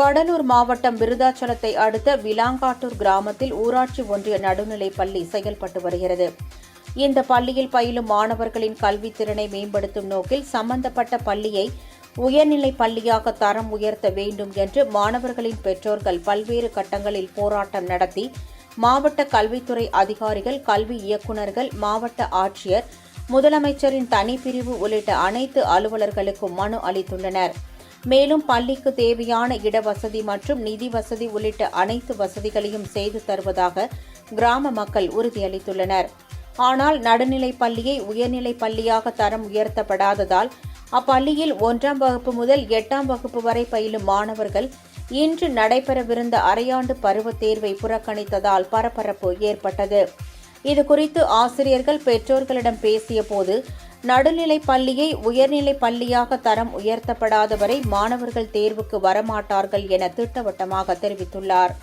கடலூர் மாவட்டம் விருதாச்சலத்தை அடுத்த விலாங்காட்டூர் கிராமத்தில் ஊராட்சி ஒன்றிய நடுநிலைப் பள்ளி செயல்பட்டு வருகிறது. இந்த பள்ளியில் பயிலும் மாணவர்களின் கல்வித் திறனை மேம்படுத்தும் நோக்கில் சம்பந்தப்பட்ட பள்ளியை உயர்நிலைப் பள்ளியாக தரம் உயர்த்த வேண்டும் என்று மாணவர்களின் பெற்றோர்கள் பல்வேறு கட்டங்களில் போராட்டம் நடத்தி மாவட்ட கல்வித்துறை அதிகாரிகள், கல்வி இயக்குநர்கள், மாவட்ட ஆட்சியர், முதலமைச்சரின் தனிப்பிரிவு உள்ளிட்ட அனைத்து அலுவலர்களுக்கும் மனு அளித்துள்ளனர். மேலும் பள்ளிக்கு தேவையான இடவசதி மற்றும் நிதி வசதி உள்ளிட்ட அனைத்து வசதிகளையும் செய்து தருவதாக கிராம மக்கள் உறுதியளித்துள்ளனர். ஆனால் நடுநிலைப் பள்ளியை உயர்நிலைப் பள்ளியாக தரம் உயர்த்தப்படாததால் அப்பள்ளியில் 1ஆம் வகுப்பு முதல் 8ஆம் வகுப்பு வரை பயிலும் மாணவர்கள் இன்று நடைபெறவிருந்த அரையாண்டு பருவத் தேர்வை புறக்கணித்ததால் பரபரப்பு ஏற்பட்டது. இதுகுறித்து ஆசிரியர்கள் பெற்றோர்களிடம் பேசியபோது நடுநிலைப் பள்ளியை உயர்நிலைப் பள்ளியாக தரம் உயர்த்தப்படாத வரை மாணவர்கள் தேர்வுக்கு வரமாட்டார்கள் என திட்டவட்டமாக தெரிவித்துள்ளார்.